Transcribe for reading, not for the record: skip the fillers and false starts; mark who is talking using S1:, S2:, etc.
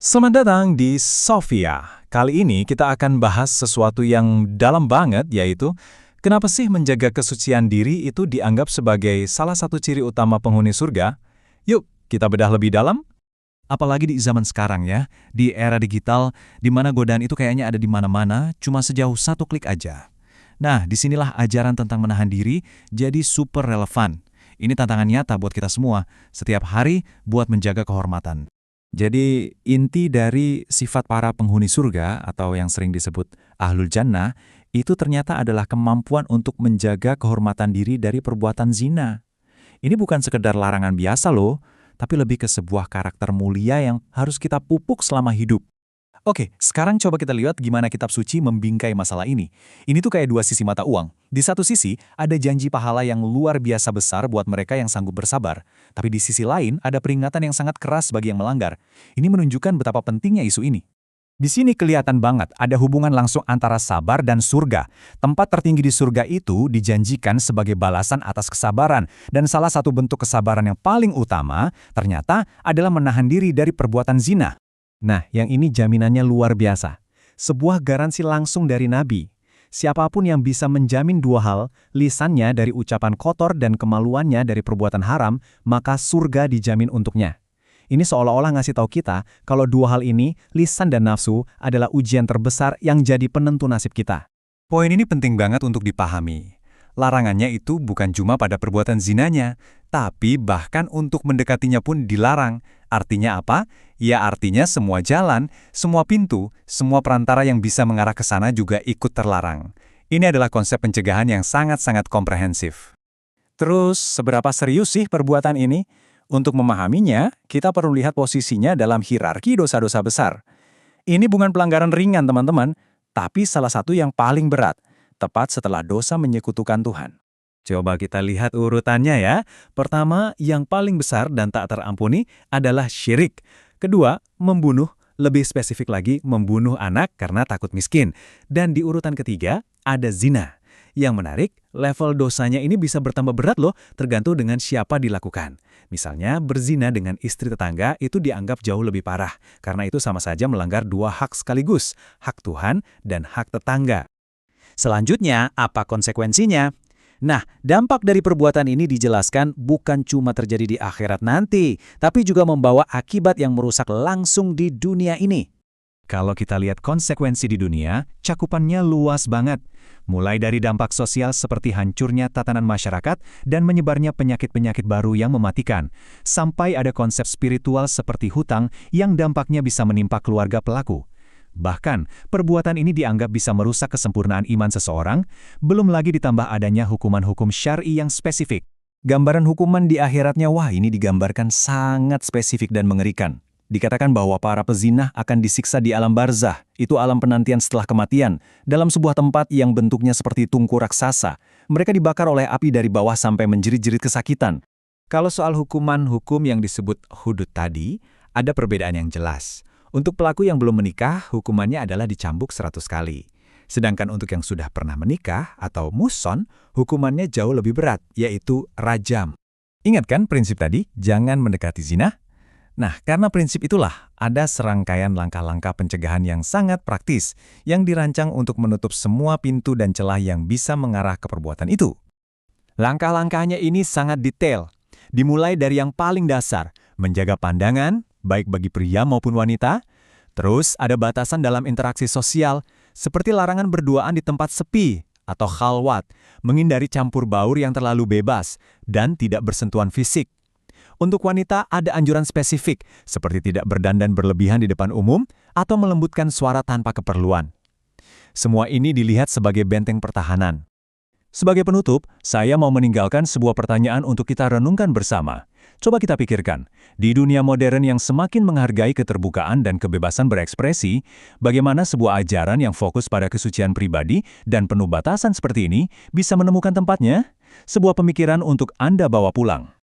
S1: Selamat datang di Sofia. Kali ini kita akan bahas sesuatu yang dalam banget, yaitu kenapa sih menjaga kesucian diri itu dianggap sebagai salah satu ciri utama penghuni surga? Yuk, kita bedah lebih dalam.
S2: Apalagi di zaman sekarang ya, di era digital, di mana godaan itu kayaknya ada di mana-mana, cuma sejauh satu klik aja. Nah, disinilah ajaran tentang menahan diri jadi super relevan. Ini tantangan nyata buat kita semua, setiap hari buat menjaga kehormatan. Jadi, inti dari sifat para penghuni surga, atau yang sering disebut Ahlul Jannah, itu ternyata adalah kemampuan untuk menjaga kehormatan diri dari perbuatan zina. Ini bukan sekedar larangan biasa loh, tapi lebih ke sebuah karakter mulia yang harus kita pupuk selama hidup. Oke, sekarang coba kita lihat gimana kitab suci membingkai masalah ini. Ini tuh kayak dua sisi mata uang. Di satu sisi, ada janji pahala yang luar biasa besar buat mereka yang sanggup bersabar. Tapi di sisi lain, ada peringatan yang sangat keras bagi yang melanggar. Ini menunjukkan betapa pentingnya isu ini. Di sini kelihatan banget ada hubungan langsung antara sabar dan surga. Tempat tertinggi di surga itu dijanjikan sebagai balasan atas kesabaran. Dan salah satu bentuk kesabaran yang paling utama ternyata adalah menahan diri dari perbuatan zina. Nah, yang ini jaminannya luar biasa. Sebuah garansi langsung dari Nabi. Siapapun yang bisa menjamin dua hal, lisannya dari ucapan kotor dan kemaluannya dari perbuatan haram, maka surga dijamin untuknya. Ini seolah-olah ngasih tahu kita kalau dua hal ini, lisan dan nafsu, adalah ujian terbesar yang jadi penentu nasib kita. Poin ini penting banget untuk dipahami. Larangannya itu bukan cuma pada perbuatan zinanya, tapi bahkan untuk mendekatinya pun dilarang. Artinya apa? Ya artinya semua jalan, semua pintu, semua perantara yang bisa mengarah ke sana juga ikut terlarang. Ini adalah konsep pencegahan yang sangat-sangat komprehensif. Terus, seberapa serius sih perbuatan ini? Untuk memahaminya, kita perlu lihat posisinya dalam hierarki dosa-dosa besar. Ini bukan pelanggaran ringan, teman-teman, tapi salah satu yang paling berat, tepat setelah dosa menyekutukan Tuhan. Coba kita lihat urutannya ya. Pertama, yang paling besar dan tak terampuni adalah syirik. Kedua, membunuh, lebih spesifik lagi membunuh anak karena takut miskin. Dan di urutan ketiga, ada zina. Yang menarik, level dosanya ini bisa bertambah berat loh, tergantung dengan siapa dilakukan. Misalnya, berzina dengan istri tetangga itu dianggap jauh lebih parah, karena itu sama saja melanggar dua hak sekaligus, hak Tuhan dan hak tetangga. Selanjutnya, apa konsekuensinya? Nah, dampak dari perbuatan ini dijelaskan bukan cuma terjadi di akhirat nanti, tapi juga membawa akibat yang merusak langsung di dunia ini. Kalau kita lihat konsekuensi di dunia, cakupannya luas banget. Mulai dari dampak sosial seperti hancurnya tatanan masyarakat dan menyebarnya penyakit-penyakit baru yang mematikan, sampai ada konsep spiritual seperti hutang yang dampaknya bisa menimpa keluarga pelaku. Bahkan, perbuatan ini dianggap bisa merusak kesempurnaan iman seseorang, belum lagi ditambah adanya hukuman-hukum syar'i yang spesifik. Gambaran hukuman di akhiratnya, wah ini digambarkan sangat spesifik dan mengerikan. Dikatakan bahwa para pezinah akan disiksa di alam barzah, itu alam penantian setelah kematian, dalam sebuah tempat yang bentuknya seperti tungku raksasa. Mereka dibakar oleh api dari bawah sampai menjerit-jerit kesakitan. Kalau soal hukuman-hukum yang disebut hudud tadi, ada perbedaan yang jelas. Untuk pelaku yang belum menikah, hukumannya adalah dicambuk 100 kali. Sedangkan untuk yang sudah pernah menikah atau muhson, hukumannya jauh lebih berat, yaitu rajam. Ingat kan prinsip tadi, jangan mendekati zina? Nah, karena prinsip itulah, ada serangkaian langkah-langkah pencegahan yang sangat praktis, yang dirancang untuk menutup semua pintu dan celah yang bisa mengarah ke perbuatan itu. Langkah-langkahnya ini sangat detail. Dimulai dari yang paling dasar, menjaga pandangan, baik bagi pria maupun wanita. Terus ada batasan dalam interaksi sosial, seperti larangan berduaan di tempat sepi atau khalwat, menghindari campur baur yang terlalu bebas, dan tidak bersentuhan fisik. Untuk wanita ada anjuran spesifik, seperti tidak berdandan berlebihan di depan umum atau melembutkan suara tanpa keperluan. Semua ini dilihat sebagai benteng pertahanan. Sebagai penutup, saya mau meninggalkan sebuah pertanyaan untuk kita renungkan bersama. Coba kita pikirkan, di dunia modern yang semakin menghargai keterbukaan dan kebebasan berekspresi, bagaimana sebuah ajaran yang fokus pada kesucian pribadi dan penuh batasan seperti ini bisa menemukan tempatnya? Sebuah pemikiran untuk Anda bawa pulang.